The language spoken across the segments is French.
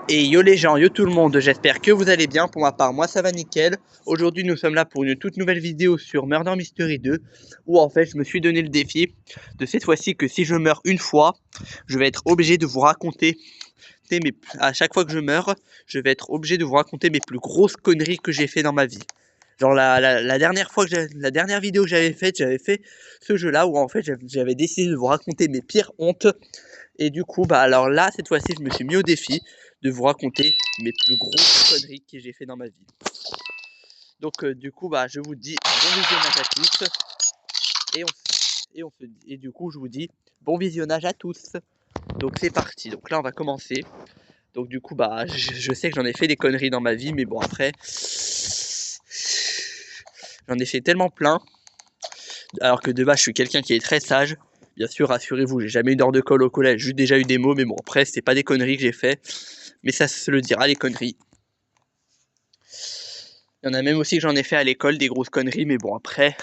Et yo les gens, yo tout le monde, j'espère que vous allez bien. Pour ma part, moi ça va nickel. Aujourd'hui nous sommes là pour une toute nouvelle vidéo sur Murder Mystery 2, où en fait je me suis donné le défi de cette fois-ci que si je meurs une fois, je vais être obligé de vous raconter à chaque fois que je meurs, je vais être obligé de vous raconter mes plus grosses conneries que j'ai fait dans ma vie. Genre la dernière fois la dernière vidéo que j'avais fait ce jeu-là où en fait j'avais décidé de vous raconter mes pires hontes. Et du coup, bah alors là, cette fois-ci, je me suis mis au défi de vous raconter mes plus grosses conneries que j'ai fait dans ma vie. Donc du coup, bah je vous dis bon visionnage à tous. Et du coup, je vous dis bon visionnage à tous. Donc c'est parti. Donc là, on va commencer. Donc du coup, bah je sais que j'en ai fait des conneries dans ma vie, mais bon après, j'en ai fait tellement plein. Alors que de base, je suis quelqu'un qui est très sage. Bien sûr, rassurez-vous, j'ai jamais eu d'heure de colle au collège, j'ai déjà eu des mots, mais bon, après, c'est pas des conneries que j'ai fait. Mais ça se le dira, les conneries. Il y en a même aussi que j'en ai fait à l'école, des grosses conneries, mais bon, après.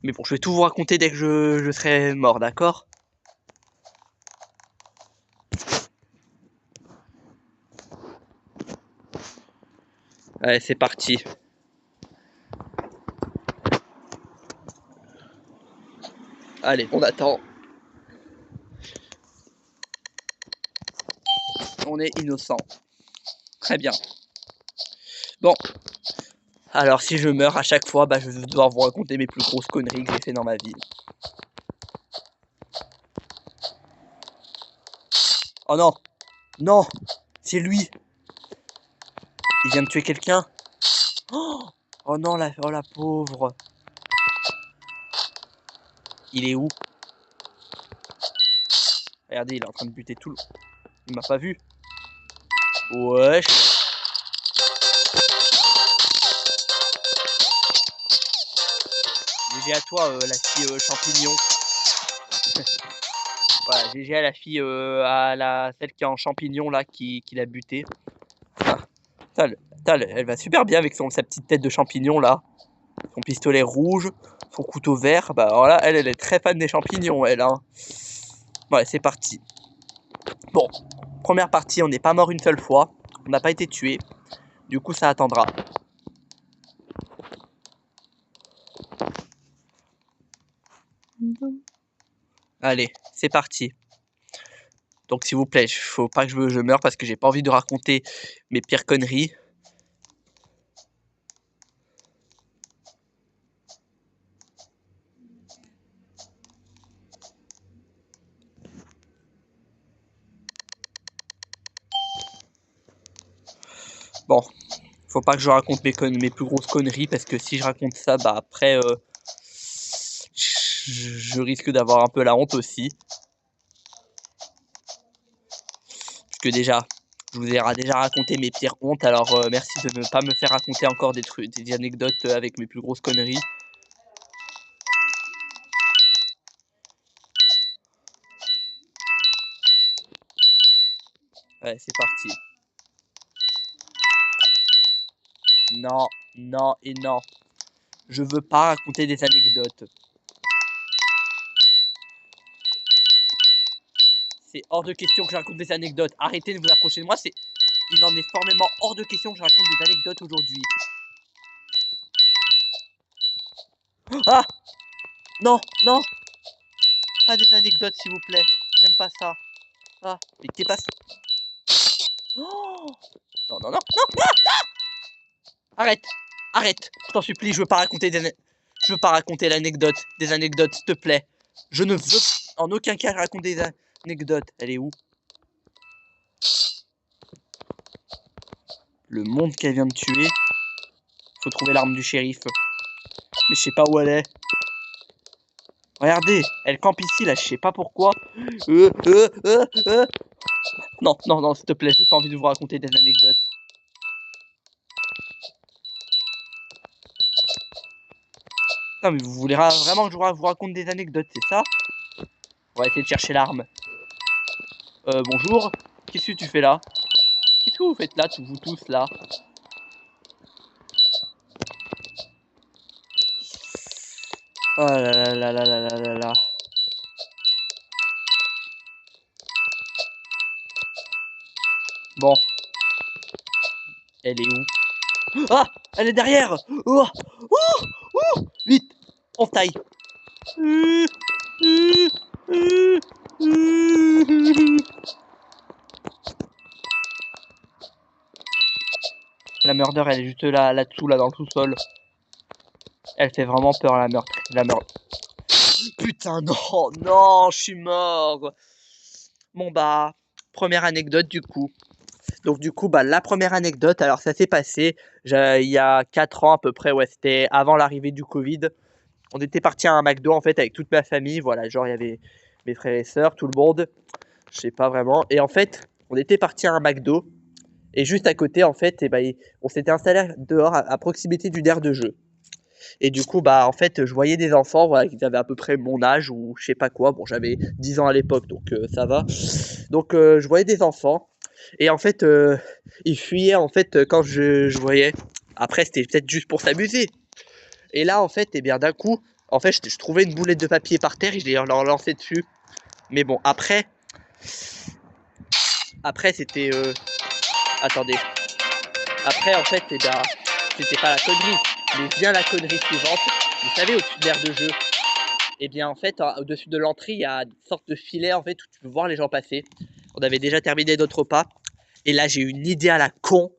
Mais bon, je vais tout vous raconter dès que je serai mort, d'accord? Allez, c'est parti. Allez, on attend. On est innocent. Très bien. Bon. Alors, si je meurs à chaque fois, bah, je vais devoir vous raconter mes plus grosses conneries que j'ai fait dans ma vie. Oh non! Non! C'est lui! Il vient de tuer quelqu'un? Oh non, oh la pauvre! Il est où? Regardez, il est en train de buter tout le... Il m'a pas vu. Wesh! GG à toi, la fille champignon. Voilà, GG à la fille, celle qui est en champignon là, qui l'a buté. Ah, elle va super bien avec sa petite tête de champignon là. Son pistolet rouge, son couteau vert. Bah alors là, elle est très fan des champignons, elle. Hein. Ouais, c'est parti. Bon, première partie, on n'est pas mort une seule fois. On n'a pas été tué. Du coup, ça attendra. Allez, c'est parti. Donc s'il vous plaît, faut pas que je meure parce que j'ai pas envie de raconter mes pires conneries. Bon, faut pas que je raconte mes plus grosses conneries parce que si je raconte ça, bah après, je risque d'avoir un peu la honte aussi. Parce que déjà, je vous ai déjà raconté mes pires hontes, alors merci de ne pas me faire raconter encore des anecdotes avec mes plus grosses conneries. Ouais, c'est parti. Non, non et non. Je veux pas raconter des anecdotes. C'est hors de question que je raconte des anecdotes. Arrêtez de vous approcher de moi, il en est formellement hors de question que je raconte des anecdotes aujourd'hui. Ah! Non, non! Pas des anecdotes s'il vous plaît. J'aime pas ça. Ah, mais t'es pas... Oh! Non, non, non, non, non! Arrête! Arrête! Je t'en supplie, je veux pas raconter Je veux pas raconter l'anecdote. Des anecdotes, s'il te plaît. Je ne veux en aucun cas raconter des anecdotes. Elle est où? Le monde qu'elle vient de tuer. Faut trouver l'arme du shérif. Mais je sais pas où elle est. Regardez, elle campe ici là, je sais pas pourquoi. Non, non, non, s'il te plaît, j'ai pas envie de vous raconter des anecdotes. Non, mais vous voulez vraiment que je vous raconte des anecdotes, c'est ça? On va essayer de chercher l'arme. Bonjour, qu'est-ce que tu fais là? Qu'est-ce que vous faites là, vous tous là? Oh là là là là là là là là. Bon, elle est où? Ah! Elle est derrière! Oh! Oh! Oh! Vite! On se taille! La murder, elle est juste là-dessous, là, dans le sous-sol. Elle fait vraiment peur, la meurtre. La meurtre. Putain, non, non, je suis mort. Bon, bah, première anecdote, du coup. Donc, du coup, bah, la première anecdote, alors, ça s'est passé il y a 4 ans à peu près, ouais, c'était avant l'arrivée du Covid. On était parti à un McDo, en fait, avec toute ma famille. Voilà, genre, il y avait mes frères et sœurs, tout le monde. Je sais pas vraiment. Et en fait, on était parti à un McDo. Et juste à côté, en fait, on s'était installé dehors à proximité d'une aire de jeu. Et du coup, bah, en fait, je voyais des enfants, voilà, qui avaient à peu près mon âge ou je sais pas quoi. Bon, j'avais 10 ans à l'époque, donc ça va. Donc, je voyais des enfants. Et en fait, ils fuyaient, en fait, quand je voyais. Après, c'était peut-être juste pour s'amuser. Et là, en fait, et bien d'un coup, en fait, je trouvais une boulette de papier par terre et je leur lançais dessus. Mais bon, après c'était... attendez. Après, en fait, c'était pas la connerie. Mais bien la connerie suivante. Vous savez, au-dessus de l'aire de jeu, et bien, en fait, au-dessus de l'entrée, il y a une sorte de filet, en fait, où tu peux voir les gens passer. On avait déjà terminé notre repas. Et là, j'ai eu une idée à la con.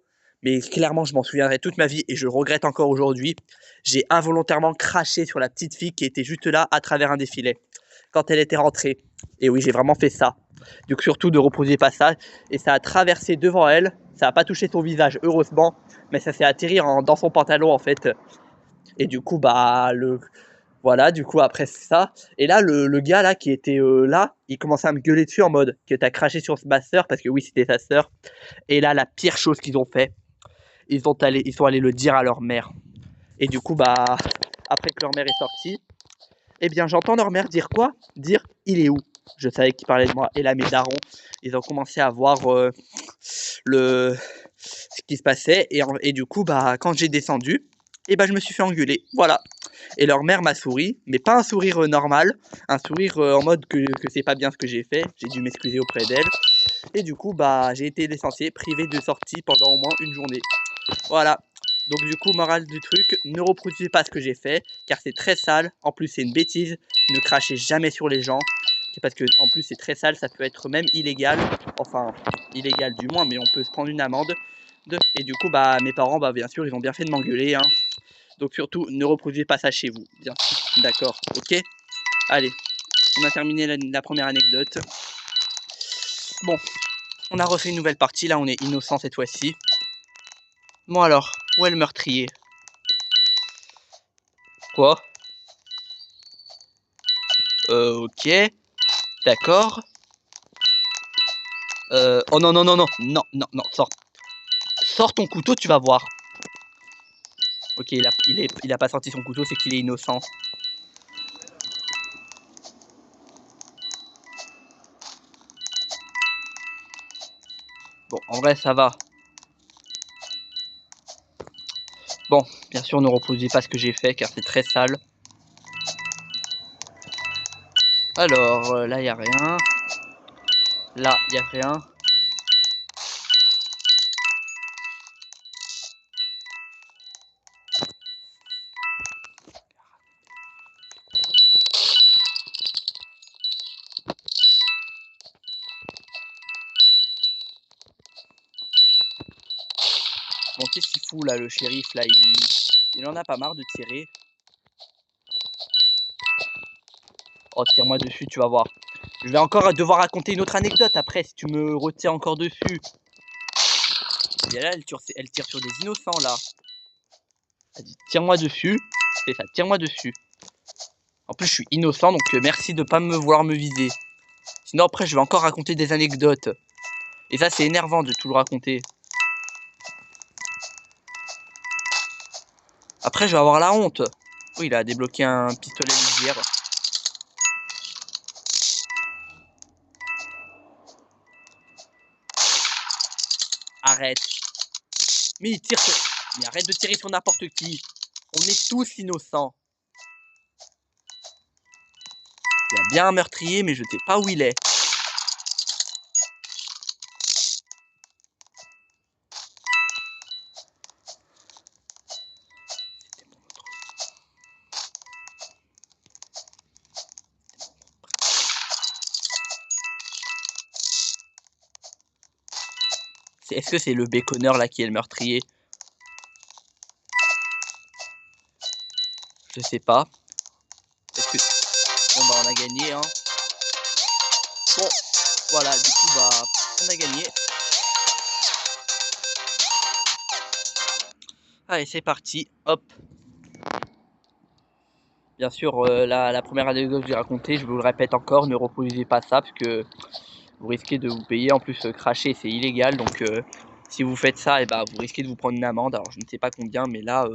Mais clairement, je m'en souviendrai toute ma vie et je regrette encore aujourd'hui. J'ai involontairement craché sur la petite fille qui était juste là à travers un des filets quand elle était rentrée. Et oui, j'ai vraiment fait ça. Donc surtout, ne reproduisez pas ça. Et ça a traversé devant elle. Ça n'a pas touché son visage, heureusement. Mais ça s'est atterri dans son pantalon, en fait. Et du coup, bah, voilà, du coup, après ça. Et là, le gars, là, qui était là, il commençait à me gueuler dessus en mode que t'as craché sur ma sœur, parce que oui, c'était sa sœur. Et là, la pire chose qu'ils ont fait, ils sont allés le dire à leur mère. Et du coup, bah, après que leur mère est sortie, eh bien, j'entends leur mère dire quoi? Dire, il est où? Je savais qu'ils parlaient de moi. Et là, mes darons, ils ont commencé à voir ce qui se passait. Et du coup, bah, quand j'ai descendu, et bah, je me suis fait engueuler. Voilà. Et leur mère m'a souri, mais pas un sourire normal, un sourire en mode que c'est pas bien ce que j'ai fait. J'ai dû m'excuser auprès d'elle. Et du coup, bah, j'ai été licencié, privé de sortie pendant au moins une journée. Voilà. Donc du coup, morale du truc, ne reproduisez pas ce que j'ai fait, car c'est très sale. En plus, c'est une bêtise. Ne crachez jamais sur les gens, parce que en plus, c'est très sale. Ça peut être même illégal. Enfin, illégal du moins, mais on peut se prendre une amende. Et du coup, bah, mes parents, bah, bien sûr, ils ont bien fait de m'engueuler. Hein. Donc surtout, ne reproduisez pas ça chez vous. Bien, d'accord, ok. Allez, on a terminé la première anecdote. Bon, on a refait une nouvelle partie. Là, on est innocent cette fois-ci. Bon alors, où est le meurtrier? Quoi? Ok, d'accord. Oh non, non, non, non, non, non, non, sors. Sors ton couteau, tu vas voir. Ok, il a pas sorti son couteau, c'est qu'il est innocent. Bon, en vrai, ça va. Bon, bien sûr, ne reproduisez pas ce que j'ai fait, car c'est très sale. Alors, là, il n'y a rien. Là, il n'y a rien. Bon, qu'est-ce qu'il fout, là, le shérif, là, il en a pas marre de tirer. Oh, tire-moi dessus, tu vas voir. Je vais encore devoir raconter une autre anecdote après, si tu me retiens encore dessus. Et là, elle tire sur des innocents, là. Elle dit, tire-moi dessus. C'est ça, tire-moi dessus. En plus, je suis innocent, donc merci de pas me vouloir me viser. Sinon, après, je vais encore raconter des anecdotes. Et ça, c'est énervant de tout le raconter. Après, je vais avoir la honte. Oui, il a débloqué un pistolet lisière. Arrête. Mais il tire sur... Mais arrête de tirer sur n'importe qui. On est tous innocents. Il y a bien un meurtrier, mais je sais pas où il est. Est-ce que c'est le béconneur là qui est le meurtrier? Je sais pas. Est-ce que... Bon bah on a gagné hein. Bon, voilà, du coup bah on a gagné. Allez, c'est parti, hop. Bien sûr, la première anecdote que j'ai racontée, je vous le répète encore, ne reproduisez pas ça parce que vous risquez de vous payer. En plus, cracher c'est illégal, donc si vous faites ça, et bah, vous risquez de vous prendre une amende. Alors je ne sais pas combien, mais là...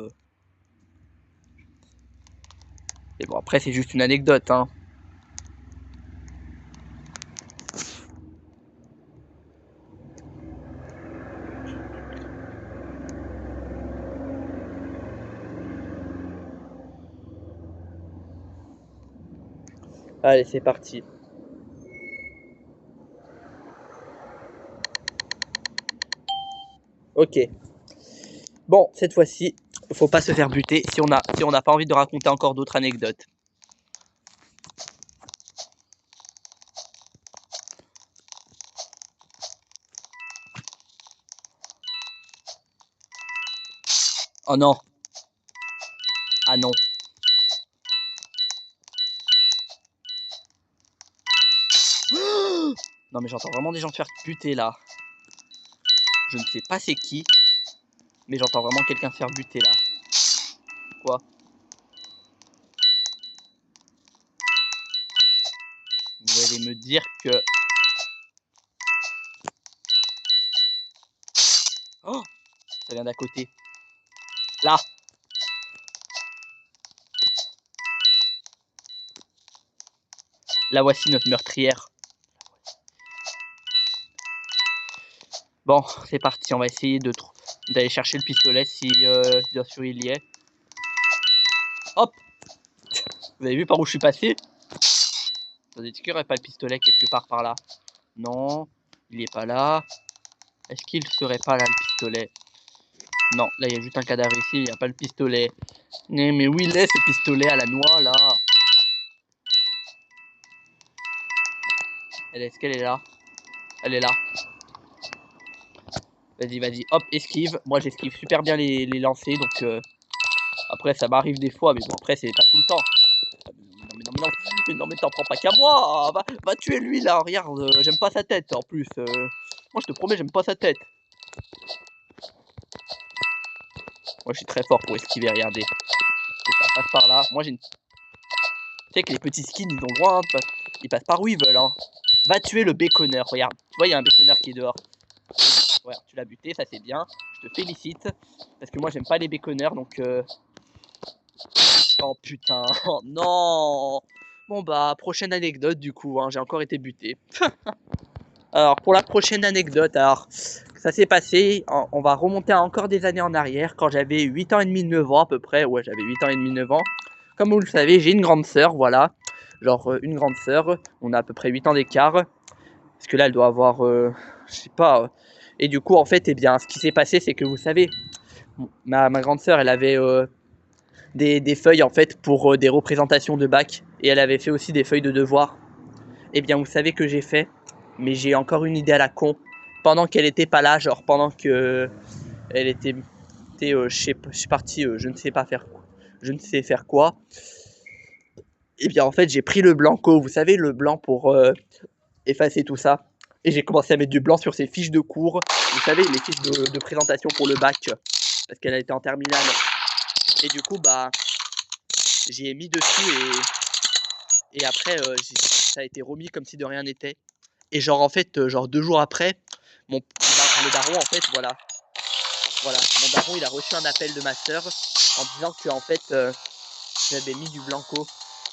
Et bon, après c'est juste une anecdote, hein. Allez, c'est parti. Ok. Bon, cette fois-ci, faut pas se faire buter si on n'a pas envie de raconter encore d'autres anecdotes. Oh non. Ah non. Non mais j'entends vraiment des gens se faire buter là. Je ne sais pas c'est qui, mais j'entends vraiment quelqu'un se faire buter là. Quoi? Vous allez me dire que... Oh, ça vient d'à côté. Là. La voici notre meurtrière. Bon, c'est parti, on va essayer d'aller chercher le pistolet si bien sûr il y est. Hop. Vous avez vu par où je suis passé? Vous êtes sûr qu'il n'y aurait pas le pistolet quelque part par là? Non, il est pas là. Est-ce qu'il serait pas là le pistolet? Non, là il y a juste un cadavre ici, il n'y a pas le pistolet. Mais où il est ce pistolet à la noix là? Est-ce qu'elle est là? Elle est là. Vas-y, vas-y, hop, esquive. Moi j'esquive super bien les lancers, donc après ça m'arrive des fois, mais bon après c'est pas tout le temps. Mais non mais t'en prends pas qu'à moi. Va tuer lui là, regarde, j'aime pas sa tête en plus. Moi je te promets, j'aime pas sa tête. Moi je suis très fort pour esquiver, regardez. Et ça passe par là. Moi j'ai une... Tu sais que les petits skins ils ont loin, ils passent par où ils veulent hein. Va tuer le béconneur, regarde. Tu vois il y a un béconneur qui est dehors. Ouais, tu l'as buté, ça c'est bien. Je te félicite. Parce que moi j'aime pas les béconneurs donc... Oh putain, oh, non. Bon bah prochaine anecdote du coup, hein, j'ai encore été buté. Alors pour la prochaine anecdote, alors ça s'est passé, on va remonter à encore des années en arrière, quand j'avais 8 ans et demi, 9 ans à peu près, ouais j'avais 8 ans et demi, 9 ans. Comme vous le savez, j'ai une grande sœur, voilà, genre une grande sœur, on a à peu près 8 ans d'écart, parce que là elle doit avoir, je sais pas, et du coup en fait, eh bien ce qui s'est passé c'est que vous savez, ma grande sœur elle avait des feuilles en fait pour des représentations de bac, et elle avait fait aussi des feuilles de devoir. Eh bien vous savez que j'ai fait, mais j'ai encore une idée à la con, pendant qu'elle était pas là, genre pendant que elle était je suis parti, je ne sais pas faire quoi, je ne sais faire quoi. Et bien en fait j'ai pris le blanco, vous savez le blanc pour effacer tout ça, et j'ai commencé à mettre du blanc sur ses fiches de cours, vous savez les fiches de présentation pour le bac, parce qu'elle était en terminale. Et du coup bah j'y ai mis dessus, et après ça a été remis comme si de rien n'était. Et genre en fait, genre 2 jours après, le daron en fait, voilà, mon daron il a reçu un appel de ma soeur en disant que en fait j'avais mis du blanco,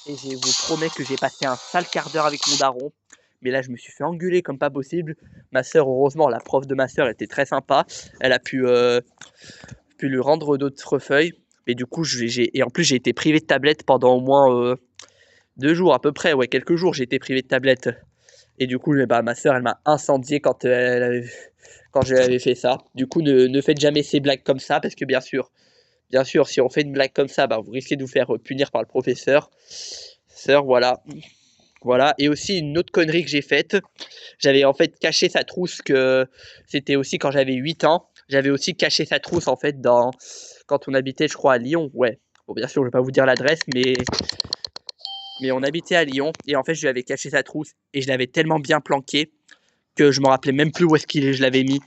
et je vous promets que j'ai passé un sale quart d'heure avec mon daron, mais là je me suis fait engueuler comme pas possible. Ma soeur, heureusement la prof de ma soeur était très sympa, elle a pu lui rendre d'autres feuilles, et du coup et en plus j'ai été privé de tablette pendant au moins 2 jours à peu près, ouais quelques jours j'ai été privé de tablette. Et du coup, bah, ma soeur, elle m'a incendié quand je lui avais fait ça. Du coup, ne faites jamais ces blagues comme ça, parce que bien sûr, si on fait une blague comme ça, bah, vous risquez de vous faire punir par le professeur. Sœur, voilà. Voilà, et aussi une autre connerie que j'ai faite, j'avais en fait caché sa trousse, que c'était aussi quand j'avais 8 ans, j'avais aussi caché sa trousse en fait quand on habitait je crois à Lyon, ouais. Bon bien sûr je vais pas vous dire l'adresse, mais on habitait à Lyon, et en fait je lui avais caché sa trousse, et je l'avais tellement bien planqué que je me rappelais même plus où est-ce que je l'avais mis.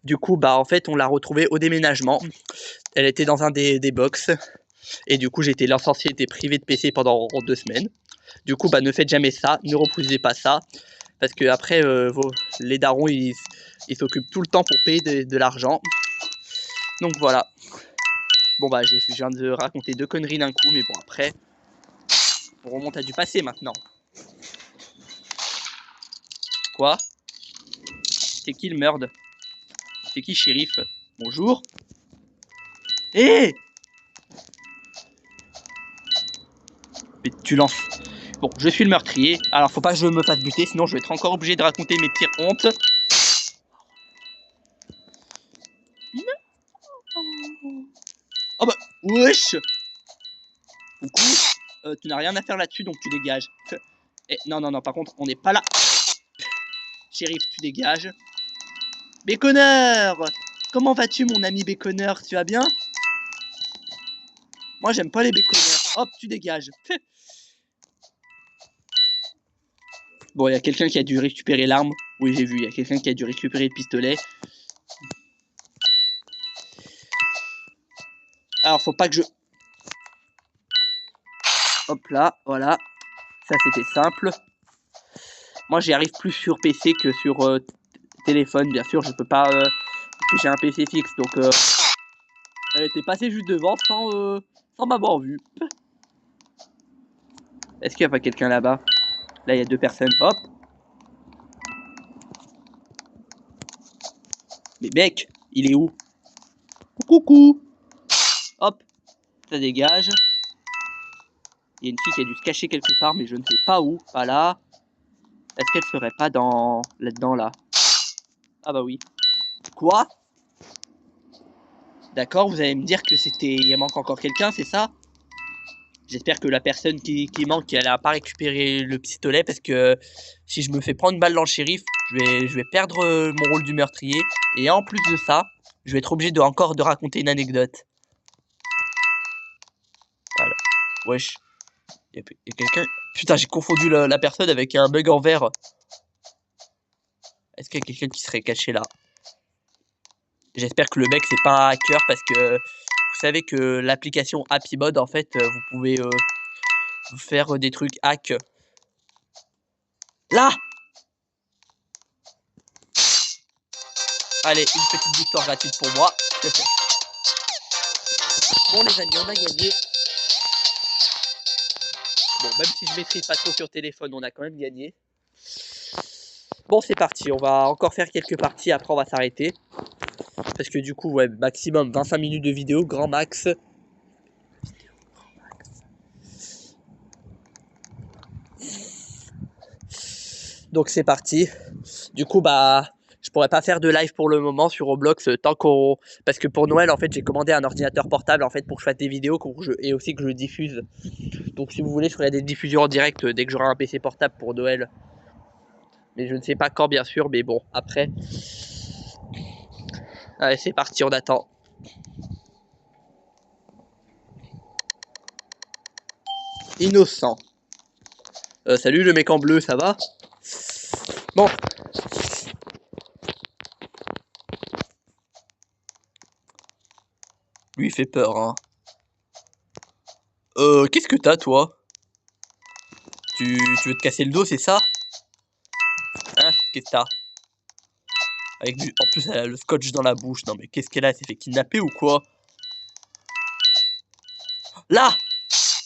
Du coup bah en fait on l'a retrouvée au déménagement, elle était dans un des box, et du coup j'ai été licencié, été privé de PC pendant 2 semaines. Du coup bah ne faites jamais ça, ne reproduisez pas ça, parce que après les darons ils s'occupent tout le temps pour payer de l'argent. Donc voilà. Bon bah je viens de raconter 2 conneries d'un coup, mais bon après on remonte à du passé maintenant. Quoi? C'est qui le meurtre? C'est qui shérif? Bonjour. Hé, mais tu lances. Bon, je suis le meurtrier. Alors faut pas que je me fasse buter, sinon je vais être encore obligé de raconter mes pires hontes. Oh bah, wesh. Coucou. Tu n'as rien à faire là-dessus, donc tu dégages. Eh, non, non, non, par contre, on n'est pas là. Shérif, tu dégages. Béconneur! Comment vas-tu, mon ami Béconneur? Tu vas bien? Moi, j'aime pas les béconneurs. Hop, tu dégages. Bon, il y a quelqu'un qui a dû récupérer l'arme. Oui, j'ai vu, il y a quelqu'un qui a dû récupérer le pistolet. Alors, faut pas que je... Hop là, voilà. Ça, c'était simple. Moi, j'y arrive plus sur PC que sur téléphone. Bien sûr, je peux pas... parce que j'ai un PC fixe, donc... elle était passée juste devant sans m'avoir vu. Est-ce qu'il y a pas quelqu'un là-bas? Là, il y a 2 personnes. Hop. Mais mec, il est où? Coucou. Hop. Ça dégage. Il y a une fille qui a dû se cacher quelque part, mais je ne sais pas où. Pas là. Est-ce qu'elle serait pas là-dedans, là? Ah bah oui. Quoi? D'accord, vous allez me dire que il manque encore quelqu'un, c'est ça? J'espère que la personne qui manque, elle a pas récupéré le pistolet, parce que si je me fais prendre une balle dans le shérif, je vais perdre mon rôle du meurtrier. Et en plus de ça, je vais être obligé encore de raconter une anecdote. Voilà. Wesh. Il y a quelqu'un... Putain, j'ai confondu la personne avec un bug en vert. Est-ce qu'il y a quelqu'un qui serait caché là? J'espère que le mec c'est pas un hacker, parce que vous savez que l'application Happy Mode, en fait, vous pouvez faire des trucs hack. Là! Allez, une petite victoire gratuite pour moi. Bon les amis, on a gagné. Bon, même si je maîtrise pas trop sur téléphone, on a quand même gagné. Bon, c'est parti, on va encore faire quelques parties, après on va s'arrêter. Parce que du coup, ouais, maximum 25 minutes de vidéo, grand max. Donc c'est parti. Du coup, bah, je pourrais pas faire de live pour le moment sur Roblox tant qu'on... Parce que pour Noël, en fait, j'ai commandé un ordinateur portable, en fait, pour que je fasse des vidéos et aussi que je diffuse. Donc si vous voulez, je ferai des diffusions en direct dès que j'aurai un PC portable pour Noël. Mais je ne sais pas quand, bien sûr, mais bon, après... Allez, c'est parti, on attend. Innocent. Salut le mec en bleu, ça va? Bon. Lui, il fait peur, hein. Qu'est-ce que t'as, toi? Tu veux te casser le dos, c'est ça? Hein? Qu'est-ce que t'as? En plus, elle a le scotch dans la bouche. Non, mais qu'est-ce qu'elle a? Elle s'est fait kidnapper ou quoi? Là!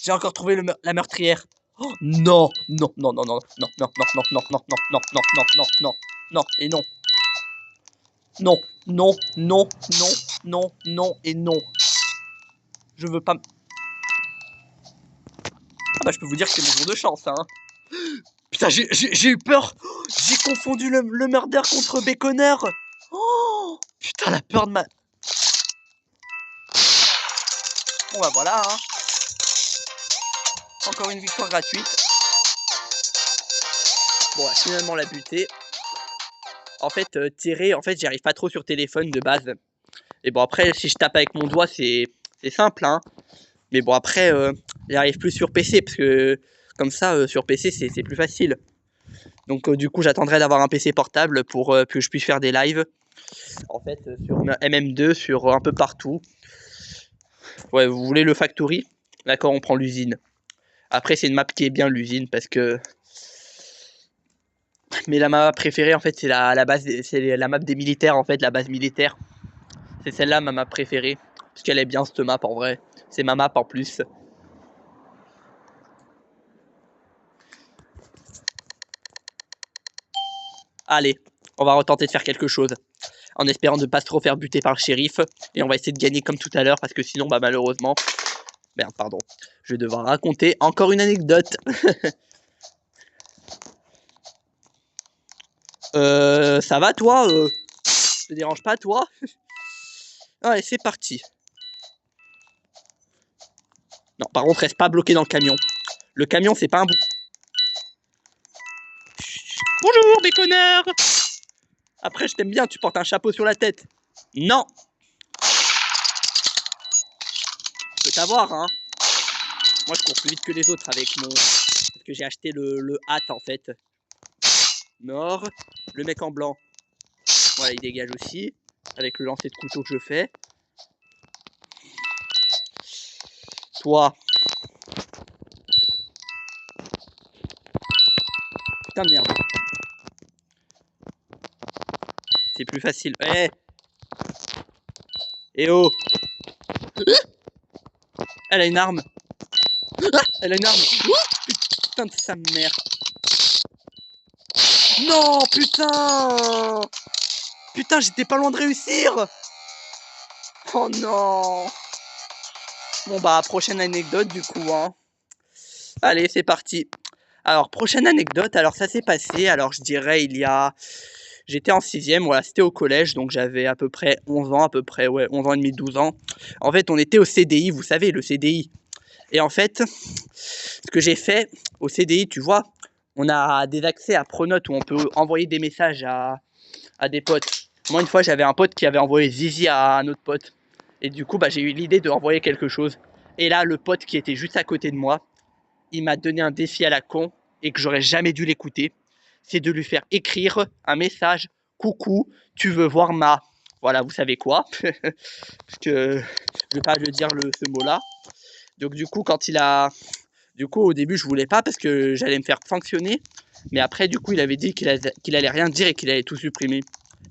J'ai encore trouvé la meurtrière. Oh, non, non, non, non, non, non, non, non, non, non, non, non, non, non, non, non, non, non, et non. Non, non, non, non, non, non, et non. Je veux pas... Ah bah, je peux vous dire que c'est mon jour de chance, hein. Putain, j'ai eu peur. J'ai confondu le murder contre Béconneur. Oh, putain, la peur de ma... Bon bah voilà, hein. Encore une victoire gratuite. Bon, on va finalement la buter. En fait, tirer, en fait, j'y arrive pas trop sur téléphone de base. Et bon, après, si je tape avec mon doigt, c'est simple, hein. Mais bon, après, j'y arrive plus sur PC, parce que comme ça, sur PC, c'est plus facile. Donc, du coup, j'attendrai d'avoir un PC portable pour que je puisse faire des lives. En fait, sur MM2, sur un peu partout. Ouais, vous voulez le factory? D'accord, on prend l'usine. Après, c'est une map qui est bien, l'usine, parce que... Mais la map préférée, en fait, c'est la base, c'est la map des militaires, en fait, la base militaire. C'est celle-là, ma map préférée. Parce qu'elle est bien, cette map, en vrai. C'est ma map, en plus. Allez, on va retenter de faire quelque chose. En espérant ne pas trop faire buter par le shérif. Et on va essayer de gagner comme tout à l'heure, parce que sinon, bah, malheureusement... Merde, pardon. Je vais devoir raconter encore une anecdote. Ça va, toi Ça te dérange pas, toi? Allez, c'est parti. Non, par contre, reste pas bloqué dans le camion. Le camion, c'est pas un bout. Bonjour, mes connards. Après, je t'aime bien, tu portes un chapeau sur la tête. Non. Je peux t'avoir, hein. Moi, je cours plus vite que les autres avec mon... Parce que j'ai acheté le hâte, en fait. Mort. Le mec en blanc. Voilà, il dégage aussi. Avec le lancer de couteau que je fais. Toi. Putain de merde. C'est plus facile. Eh. Eh oh. Elle a une arme. Elle a une arme. Putain de sa mère. Non, putain. Putain, j'étais pas loin de réussir. Oh non. Bon bah, prochaine anecdote du coup, hein. Allez, c'est parti. Alors, prochaine anecdote, alors ça s'est passé, alors je dirais il y a... J'étais en 6ème, voilà, c'était au collège, donc j'avais à peu près 11 ans, à peu près, ouais, 11 ans et demi, 12 ans. En fait, on était au CDI, vous savez, le CDI. Et en fait, ce que j'ai fait au CDI, tu vois, on a des accès à Pronote où on peut envoyer des messages à des potes. Moi, une fois, j'avais un pote qui avait envoyé Zizi à un autre pote. Et du coup, bah, j'ai eu l'idée de envoyer quelque chose. Et là, le pote qui était juste à côté de moi, il m'a donné un défi à la con et que j'aurais jamais dû l'écouter. C'est de lui faire écrire un message. Coucou, tu veux voir ma... Voilà, vous savez quoi. Parce que je vais pas le dire ce mot-là. Donc du coup, quand il a... Du coup, au début, je voulais pas parce que j'allais me faire sanctionner. Mais après, du coup, il avait dit qu'il allait rien dire et qu'il allait tout supprimer.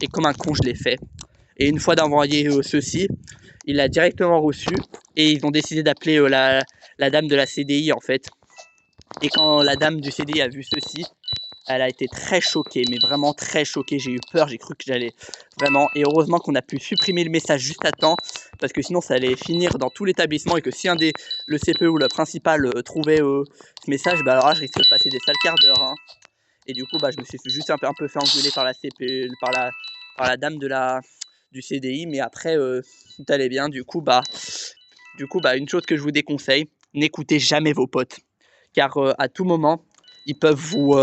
Et comme un con, je l'ai fait. Et une fois d'envoyer ceci, il l'a directement reçu. Et ils ont décidé d'appeler la dame de la CDI, en fait. Et quand la dame du CDI a vu ceci, elle a été très choquée, mais vraiment très choquée. J'ai eu peur, j'ai cru que j'allais vraiment... Et heureusement qu'on a pu supprimer le message juste à temps, parce que sinon ça allait finir dans tout l'établissement et que si le CPE ou le principal trouvait ce message, bah alors là je risquais de passer des sales quarts d'heure, hein. Et du coup, bah, je me suis juste un peu fait engueuler par la CPE, par la dame du CDI, mais après tout allait bien. Du coup, bah, une chose que je vous déconseille, n'écoutez jamais vos potes. Car à tout moment, ils peuvent vous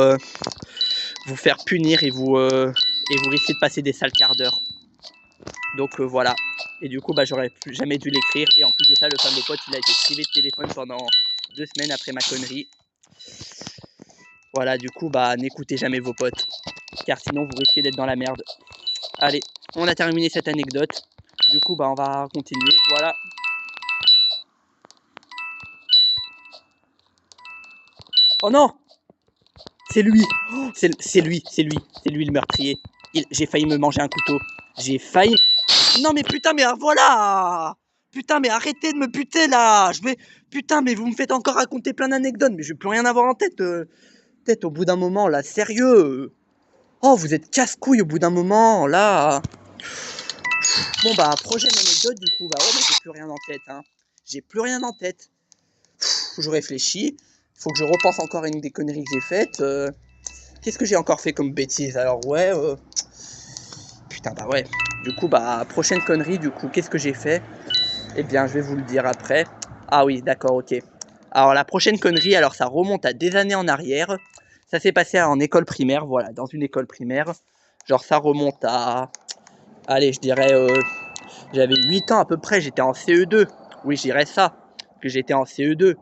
faire punir et vous risquez de passer des sales quarts d'heure. Donc voilà. Et du coup, bah, j'aurais jamais dû l'écrire. Et en plus de ça, le fameux pote, il a été privé de téléphone pendant 2 semaines après ma connerie. Voilà, du coup, bah, n'écoutez jamais vos potes. Car sinon, vous risquez d'être dans la merde. Allez, on a terminé cette anecdote. Du coup, bah, on va continuer. Voilà. Oh non! C'est lui! Oh, c'est lui le meurtrier. J'ai failli me manger un couteau. J'ai failli... Non mais putain, mais voilà! Putain, mais arrêtez de me buter là! Putain, mais vous me faites encore raconter plein d'anecdotes, mais je vais plus rien avoir en tête. Peut-être au bout d'un moment, là, sérieux. Oh, vous êtes casse-couille au bout d'un moment, là. Bon bah, prochaine anecdote du coup, bah ouais, mais j'ai plus rien en tête, hein. J'ai plus rien en tête. Je réfléchis. Faut que je repense encore à une des conneries que j'ai faites. Qu'est-ce que j'ai encore fait comme bêtise? Alors ouais, putain bah ouais. Du coup bah prochaine connerie du coup qu'est-ce que j'ai fait? Eh bien je vais vous le dire après. Ah oui d'accord ok. Alors la prochaine connerie alors ça remonte à des années en arrière. Ça s'est passé en école primaire, voilà, dans une école primaire. Genre ça remonte à... Allez, je dirais... j'avais 8 ans à peu près, j'étais en CE2. Oui, je dirais ça, que j'étais en CE2.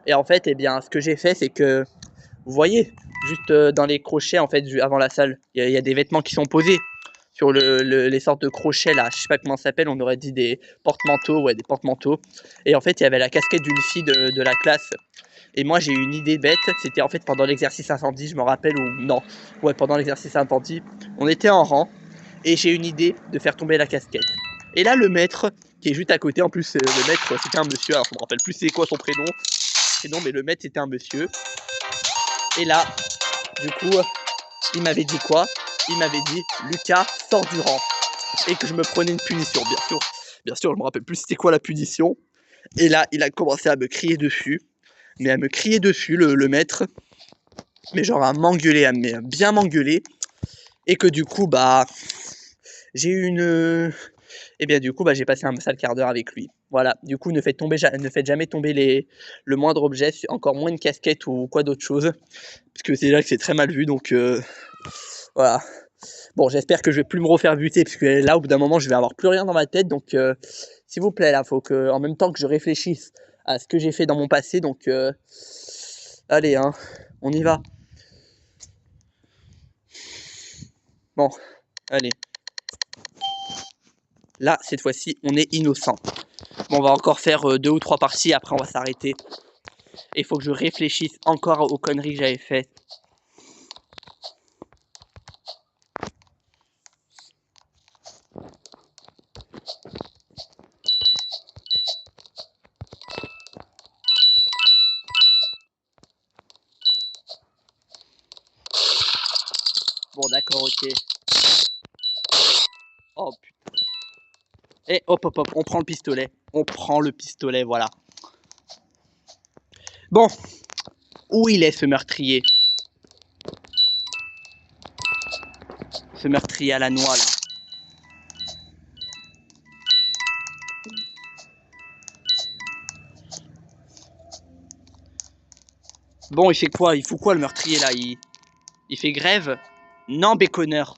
Et en fait, eh bien, ce que j'ai fait, c'est que... Vous voyez, juste dans les crochets, en fait, avant la salle, il y a des vêtements qui sont posés sur les sortes de crochets là, je sais pas comment ça s'appelle, on aurait dit des porte-manteaux, ouais, des porte-manteaux. Et en fait, il y avait la casquette d'une fille de la classe. Et moi, j'ai eu une idée bête, c'était en fait pendant l'exercice incendie, je me rappelle, ou non, ouais, pendant l'exercice incendie, on était en rang, et j'ai eu une idée de faire tomber la casquette. Et là, le maître, qui est juste à côté, en plus, le maître, c'était un monsieur, alors je me rappelle plus c'est quoi son prénom, mais le maître, c'était un monsieur. Et là, du coup, il m'avait dit quoi? Il m'avait dit, Lucas, sors du rang. Et que je me prenais une punition, bien sûr, je me rappelle plus c'était quoi la punition. Et là, il a commencé à me crier dessus, mais à me crier dessus, le maître, mais genre à m'engueuler, à bien m'engueuler, et que du coup, bah, j'ai eu une... Et bien du coup, bah, j'ai passé un sale quart d'heure avec lui. Voilà, du coup, ne faites jamais tomber le moindre objet, encore moins une casquette ou quoi d'autre chose, parce que c'est là que c'est très mal vu, donc voilà. Bon, j'espère que je vais plus me refaire buter, parce que là, au bout d'un moment, je vais avoir plus rien dans ma tête, donc s'il vous plaît, là, faut que, en même temps que je réfléchisse à ce que j'ai fait dans mon passé, donc allez, hein, on y va. Bon, allez. Là, cette fois-ci, on est innocent. Bon, on va encore faire 2 ou 3 parties, après on va s'arrêter. Et il faut que je réfléchisse encore aux conneries que j'avais faites. Bon, d'accord, ok. Oh putain. Et hop, hop, hop, on prend le pistolet. On prend le pistolet, voilà. Bon, où il est ce meurtrier? Ce meurtrier à la noix, là. Bon, il fait quoi? Il fout quoi, le meurtrier, là? Il fait grève? Non, béconneur.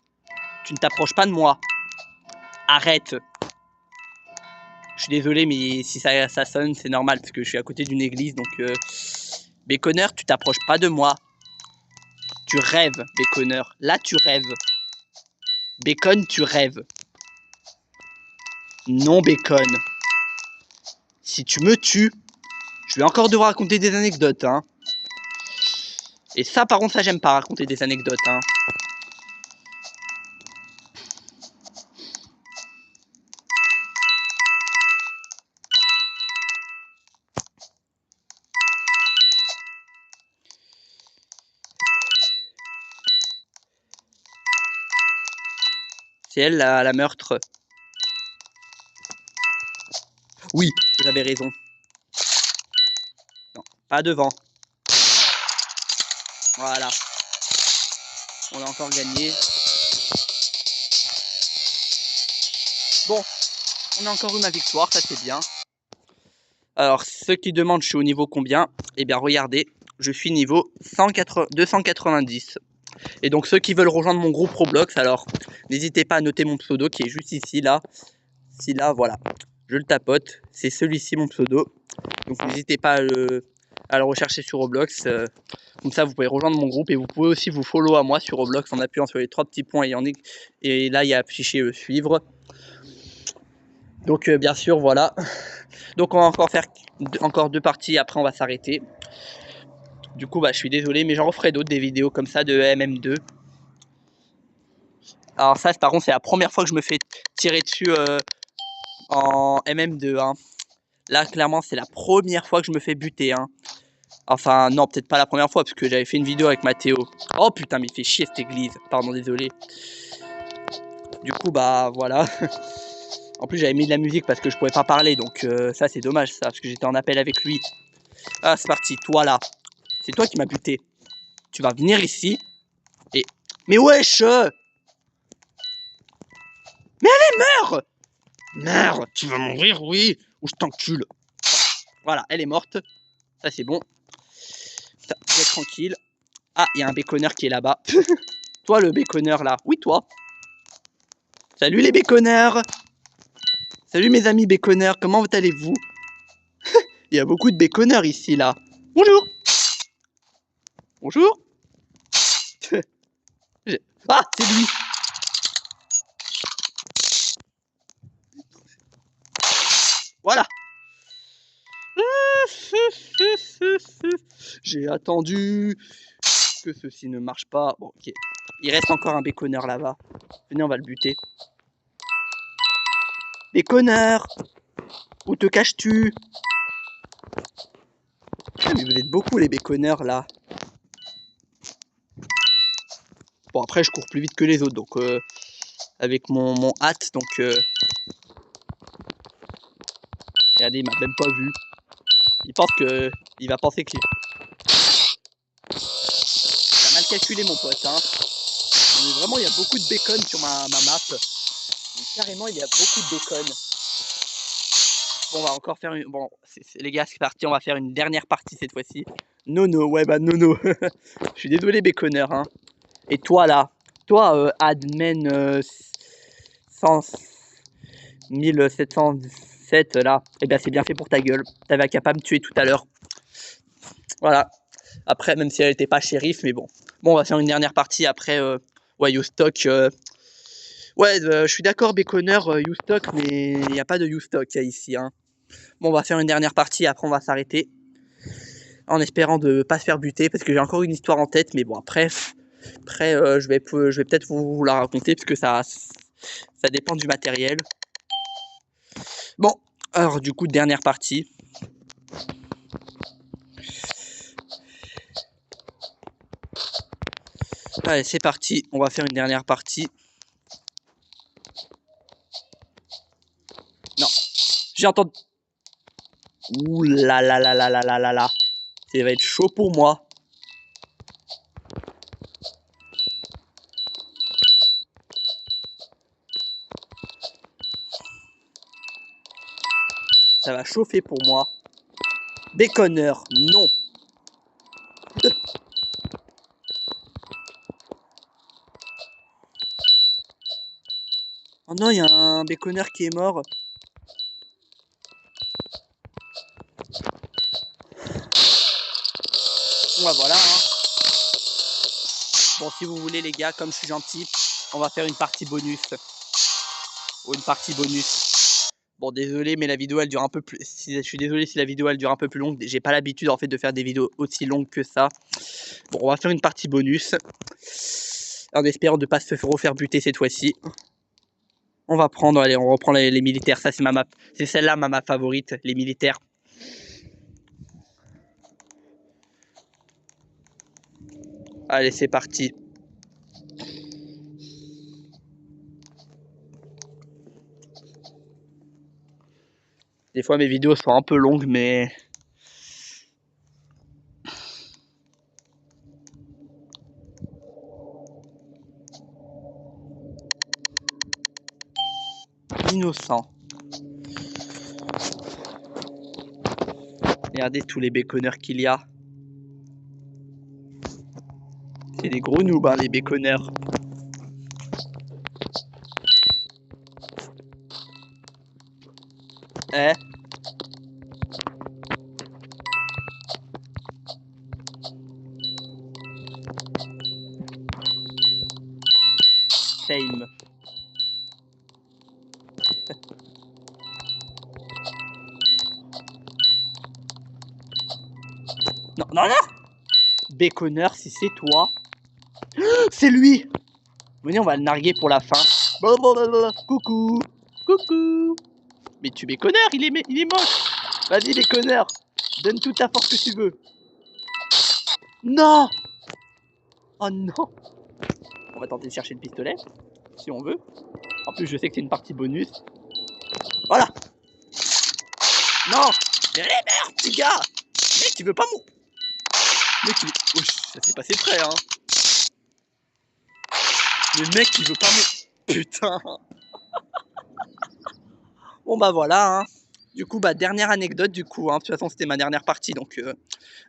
Tu ne t'approches pas de moi. Arrête. Je suis désolé, mais si ça sonne, c'est normal, parce que je suis à côté d'une église, donc... Béconneur, tu t'approches pas de moi. Tu rêves, béconneur. Là, tu rêves. Bacon, tu rêves. Non, bacon. Si tu me tues, je vais encore devoir raconter des anecdotes, hein. Et ça, par contre, ça, j'aime pas raconter des anecdotes, hein. C'est elle, la meurtre. Oui, j'avais raison. Non, pas devant. Voilà. On a encore gagné. Bon, on a encore eu ma victoire, ça c'est bien. Alors, ceux qui demandent je suis au niveau combien, eh bien regardez, je suis niveau 290. Et donc ceux qui veulent rejoindre mon groupe Roblox, alors n'hésitez pas à noter mon pseudo qui est juste ici, là. Si là, voilà, je le tapote, c'est celui-ci mon pseudo. Donc n'hésitez pas à le rechercher sur Roblox. Comme ça, vous pouvez rejoindre mon groupe et vous pouvez aussi vous follow à moi sur Roblox en appuyant sur les 3 petits points et là, il y a affiché suivre. Donc bien sûr, voilà. Donc on va encore faire encore 2 parties, après on va s'arrêter. Du coup, bah, je suis désolé, mais j'en referai d'autres, des vidéos comme ça de MM2. Alors ça, par contre, c'est la première fois que je me fais tirer dessus en MM2. Hein. Là, clairement, c'est la première fois que je me fais buter. Hein. Enfin, non, peut-être pas la première fois, parce que j'avais fait une vidéo avec Mathéo. Oh putain, mais il fait chier cette église. Pardon, désolé. Du coup, bah, voilà. En plus, j'avais mis de la musique parce que je pouvais pas parler, donc ça, c'est dommage, ça, parce que j'étais en appel avec lui. Ah, c'est parti, toi là. C'est toi qui m'as buté. Tu vas venir ici et... Mais wesh Mais allez, meurs. Meurs, tu vas mourir, oui, ou je t'encule. Voilà, elle est morte. Ça, c'est bon. Ça, vous êtes tranquille. Ah, il y a un béconneur qui est là-bas. Toi, le béconneur, là. Oui, toi. Salut les béconneurs. Salut mes amis béconneurs, comment allez-vous? Il y a beaucoup de béconneurs ici, là. Bonjour. Bonjour. Ah, c'est lui. Voilà. J'ai attendu que ceci ne marche pas. Bon, ok. Il reste encore un béconneur là-bas. Venez, on va le buter. Béconneur, où te caches-tu? Ah, mais vous êtes beaucoup les béconneurs là. Bon, après, je cours plus vite que les autres, donc avec mon hâte, donc regardez, il m'a même pas vu. Il pense que il va penser que t'as mal calculé mon pote, hein. Mais vraiment, il y a beaucoup de bacon sur ma map. Mais carrément, il y a beaucoup de bacon. Bon, on va encore faire une... Bon, les gars, c'est parti, on va faire une dernière partie cette fois-ci. Nono, ouais, bah nono. Je suis désolé, béconneur, hein. Et toi, là, toi, admin 1707, là, eh bien, c'est bien fait pour ta gueule. T'avais qu'à pas me tuer tout à l'heure. Voilà. Après, même si elle n'était pas shérif, mais bon. Bon, on va faire une dernière partie après. Ouais, Youstock. Ouais, je suis d'accord, béconneur, Youstock, mais il n'y a pas de Youstock ici, hein. Bon, on va faire une dernière partie, après on va s'arrêter. En espérant de ne pas se faire buter, parce que j'ai encore une histoire en tête, mais bon, après je vais peut-être vous la raconter, parce que ça dépend du matériel. Bon, alors du coup, dernière partie. Allez, c'est parti, on va faire une dernière partie. Non, j'ai entendu... Ouh là là là là là là là là. Ça va être chaud pour moi. Ça va chauffer pour moi. Béconneur, non. Oh non, il y a un béconneur qui est mort. Bon, bah voilà, hein. Bon, si vous voulez, les gars, comme je suis gentil, on va faire une partie bonus. Ou une partie bonus. Bon, désolé, mais la vidéo, elle dure un peu plus... je suis désolé si la vidéo, elle dure un peu plus longue. J'ai pas l'habitude, en fait, de faire des vidéos aussi longues que ça. Bon, on va faire une partie bonus. En espérant de ne pas se refaire buter cette fois-ci. On va prendre, allez, on reprend les militaires. Ça, c'est ma map. C'est celle-là, ma map favorite, les militaires. Allez, c'est parti. Des fois, mes vidéos sont un peu longues, mais... innocent. Regardez tous les béconneurs qu'il y a. C'est des gros noobs, hein, les béconneurs. Eh? Shame. Non, non, non! Béconneur, si c'est toi. C'est lui! Venez, on va le narguer pour la fin. Coucou! Coucou! Mais tu béconneur, il est moche! Vas-y, béconneur! Donne toute ta force que tu veux. Non! Oh non! On va tenter de chercher le pistolet, si on veut. En plus, je sais que c'est une partie bonus. Voilà! Non! Mais merde, petit gars! Mec, tu veux pas mon... Mec, il... Ouch, ça s'est passé près, hein! Le mec, il veut pas mon... Putain! Bon bah voilà, hein. Du coup, bah, dernière anecdote, du coup, hein, de toute façon, c'était ma dernière partie, donc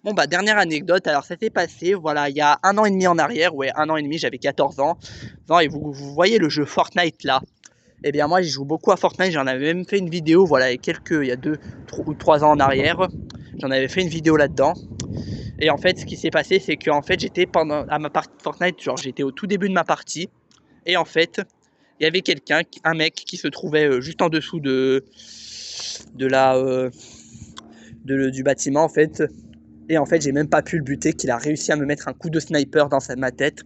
bon, bah, dernière anecdote, alors ça s'est passé, voilà, il y a 1 an et demi en arrière, ouais, 1 an et demi, j'avais 14 ans. Non, et vous voyez le jeu Fortnite, là? Eh bien, moi, j'y joue beaucoup à Fortnite, j'en avais même fait une vidéo, voilà, il y a 2 ou 3 ans en arrière, j'en avais fait une vidéo là-dedans. Et en fait, ce qui s'est passé, c'est qu'en fait, j'étais pendant à ma partie de Fortnite, genre, j'étais au tout début de ma partie, et en fait, il y avait quelqu'un, un mec qui se trouvait juste en dessous de la du bâtiment en fait, et en fait j'ai même pas pu le buter, qu'il a réussi à me mettre un coup de sniper dans ma tête,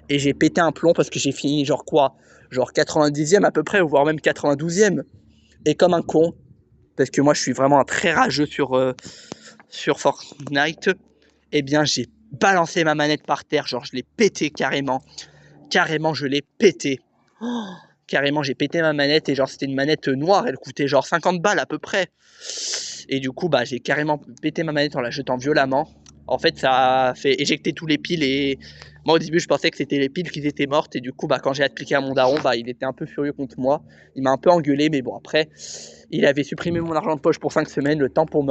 et j'ai pété un plomb parce que j'ai fini genre quoi, genre 90e à peu près, voire même 92e, et comme un con, parce que moi je suis vraiment un très rageux sur Fortnite, et bien j'ai balancé ma manette par terre, genre je l'ai pété carrément, je l'ai pété. Oh, carrément, j'ai pété ma manette, et genre c'était une manette noire, elle coûtait genre 50 balles à peu près. Et du coup, bah, j'ai carrément pété ma manette en la jetant violemment. En fait, ça a fait éjecter tous les piles, et moi au début je pensais que c'était les piles qui étaient mortes, et du coup bah, quand j'ai appliqué à mon daron, bah, il était un peu furieux contre moi. Il m'a un peu engueulé, mais bon, après il avait supprimé mon argent de poche pour 5 semaines, le temps pour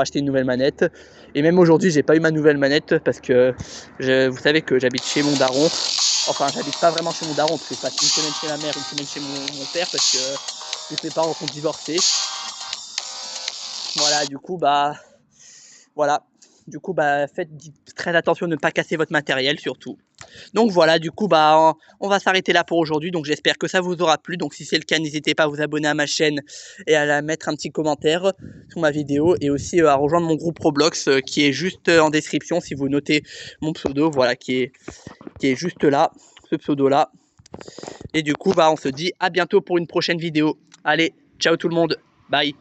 acheter une nouvelle manette. Et même aujourd'hui j'ai pas eu ma nouvelle manette parce que vous savez que j'habite chez mon daron. Enfin, j'habite pas vraiment chez mon daron, parce que je passe une semaine chez ma mère, une semaine chez mon père, parce que mes parents sont divorcés. Voilà, du coup, bah, voilà. Du coup, bah, faites très attention de ne pas casser votre matériel, surtout. Donc voilà, du coup, bah, on va s'arrêter là pour aujourd'hui. Donc j'espère que ça vous aura plu. Donc si c'est le cas, n'hésitez pas à vous abonner à ma chaîne et à mettre un petit commentaire sur ma vidéo, et aussi à rejoindre mon groupe Roblox qui est juste en description si vous notez mon pseudo, voilà, qui est juste là, ce pseudo là. Et du coup, bah, on se dit à bientôt pour une prochaine vidéo. Allez, ciao tout le monde, bye.